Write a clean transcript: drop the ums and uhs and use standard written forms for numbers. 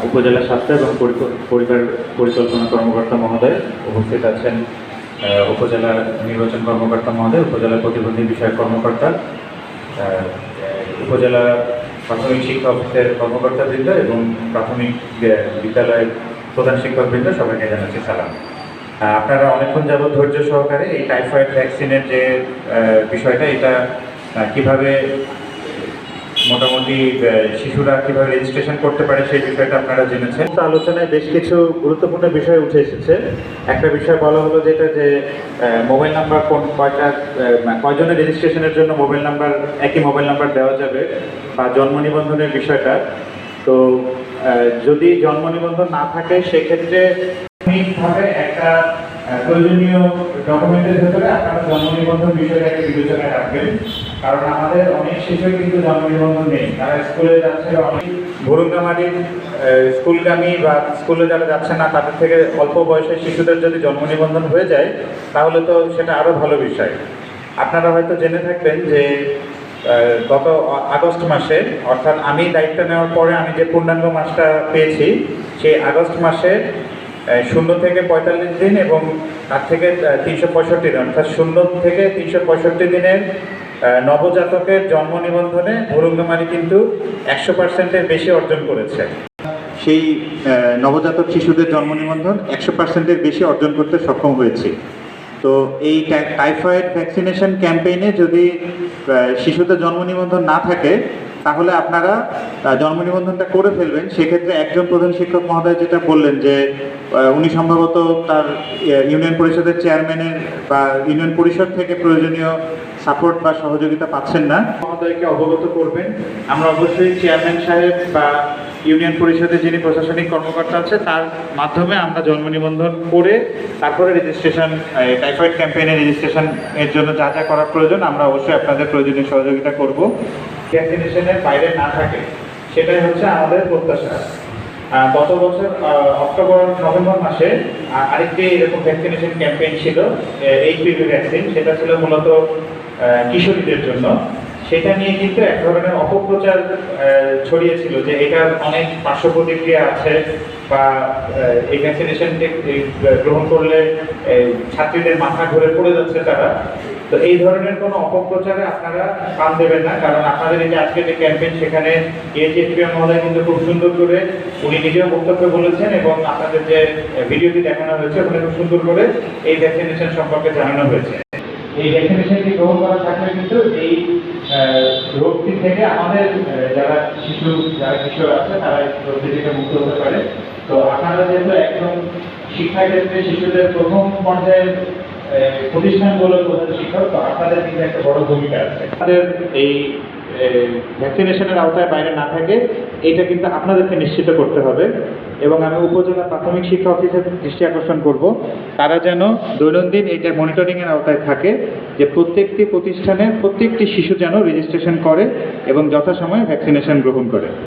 উপজেলা স্বাস্থ্য এবং পরিবার পরিকল্পনা কর্মকর্তা মহোদয়, উপস্থিত আছেন উপজেলা নির্বাচন কর্মকর্তা মহোদয়, উপজেলা প্রতিবন্ধী বিষয়ক কর্মকর্তা, উপজেলা প্রাথমিক শিক্ষা অফিসের কর্মকর্তাবৃন্দ এবং প্রাথমিক বিদ্যালয়ের প্রধান শিক্ষকবৃন্দ, সবাইকে জানাচ্ছি সালাম। আপনারা অনেকক্ষণ যাবৎ ধৈর্য সহকারে এই টাইফয়েড ভ্যাকসিনের যে বিষয়টা, এটা কিভাবে মোটামুটি শিশুরা কিভাবে রেজিস্ট্রেশন করতে পারে সেই বিষয়টা আপনারা জেনেছেন। আলোচনায় বেশ কিছু গুরুত্বপূর্ণ বিষয় উঠে এসেছে। একটা বিষয় বলা হলো যেটা যে মোবাইল নাম্বার কয়জনের রেজিস্ট্রেশনের জন্য মোবাইল নাম্বার, একই মোবাইল নাম্বার দেওয়া যাবে, বা জন্ম নিবন্ধনের বিষয়টা। তো যদি জন্ম নিবন্ধন না থাকে সেক্ষেত্রে প্রাথমিকভাবে একটা প্রয়োজনীয় ডকুমেন্টের ভেতরে আপনারা জন্ম নিবন্ধন বিষয়টাকে বিবেচনায় রাখবেন। কারণ আমাদের অনেক শিশুর কিন্তু জন্ম নিবন্ধন নেই, তারা স্কুলে যাচ্ছে, অনেক ভুরুঙ্গামারির স্কুলগামী বা স্কুলে যারা যাচ্ছে না তাদের থেকে অল্প বয়সের শিশুদের যদি জন্ম নিবন্ধন হয়ে যায় তাহলে তো সেটা আরও ভালো বিষয়। আপনারা হয়তো জেনে থাকবেন যে গত আগস্ট মাসে, অর্থাৎ আমি দায়িত্ব নেওয়ার পরে আমি যে পূর্ণাঙ্গ মাসটা পেয়েছি, সেই আগস্ট মাসে 0 থেকে 45 দিন এবং তার থেকে 365 দিন, অর্থাৎ 0 থেকে 365 দিনের নবজাতকের জন্ম নিবন্ধনে ভুরুঙ্গামারি কিন্তু 100%-এর বেশি অর্জন করেছে। সেই নবজাতক শিশুদের জন্ম নিবন্ধন 100%-এর বেশি অর্জন করতে সক্ষম হয়েছে। তো এই টাইফয়েড ভ্যাকসিনেশন ক্যাম্পেইনে যদি শিশুদের জন্ম নিবন্ধন না থাকে তাহলে আপনারা জন্ম নিবন্ধনটা করে ফেলবেন। সেক্ষেত্রে একজন প্রধান শিক্ষক মহোদয় যেটা বললেন যে উনি সম্ভবত তার ইউনিয়ন পরিষদের চেয়ারম্যানের বা ইউনিয়ন পরিষদ থেকে প্রয়োজনীয় সাপোর্ট বা সহযোগিতা পাচ্ছেন না, মহোদয়কে অবগত করবেন। আমরা অবশ্যই চেয়ারম্যান সাহেব বা ইউনিয়ন পরিষদের যিনি প্রশাসনিক কর্মকর্তা আছে তার মাধ্যমে আমরা জন্ম নিবন্ধন করে তারপরে রেজিস্ট্রেশন, টাইফয়েড ক্যাম্পেইনে রেজিস্ট্রেশন এর জন্য যা যা করার প্রয়োজন আমরা অবশ্যই আপনাদের প্রয়োজনীয় সহযোগিতা করব। ভ্যাকসিনেশনের বাইরে না থাকে সেটাই হচ্ছে আমাদের প্রত্যাশা। গত বছর অক্টোবর নভেম্বর মাসে আরেকটি এরকম ভ্যাকসিনেশন ক্যাম্পেইন ছিল, এইচপিভি ভ্যাকসিন। সেটা ছিল মূলত কিশোরীদের জন্য। সেটা নিয়ে কিন্তু এক ধরনের অপপ্রচার ছড়িয়েছিল যে এটার অনেক পার্শ্ব প্রতিক্রিয়া আছে, বা এই ভ্যাকসিনেশন গ্রহণ করলে ছাত্রীদের মাথা ঘুরে পড়ে যাচ্ছে তারা। তো এই ধরনের কোনো অপপ্রচারে আপনারা কান দেবেন না, কারণ আপনাদের এই যে আজকে যে ক্যাম্পেইন, সেখানে এইচপিএম মহোদয় কিন্তু খুব সুন্দর করে উনি নিজেও বক্তব্য বলেছেন এবং আপনাদের যে ভিডিওটি দেখানো হয়েছে ওখানে খুব সুন্দর করে এই ভ্যাকসিনেশন সম্পর্কে জানানো হয়েছে। এই ভ্যাকসিনেশনটি গ্রহণ করা থাকলে কিন্তু এই রোগটি থেকে আমাদের যারা কিশোর আছে তারা এই রোগটি থেকে মুক্ত হতে পারে। তো আপনারা যেহেতু একদম শিক্ষাক্ষেত্রে শিশুদের প্রথম পর্যায়ের প্রতিষ্ঠানগুলোর প্রধান শিক্ষক, তো আপনাদের কিন্তু একটা বড় ভূমিকা আছে। আমাদের এই ভ্যাকসিনেশনের আওতায় বাইরে না থাকে এটা কিন্তু আপনাদেরকে নিশ্চিত করতে হবে। এবং আমি উপজেলা প্রাথমিক শিক্ষা অফিসের দৃষ্টি আকর্ষণ করব, তারা যেন দৈনন্দিন এইটা মনিটরিংয়ের আওতায় থাকে যে প্রত্যেকটি প্রতিষ্ঠানে প্রত্যেকটি শিশু যেন রেজিস্ট্রেশন করে এবং যথাসময়ে ভ্যাকসিনেশন গ্রহণ করে।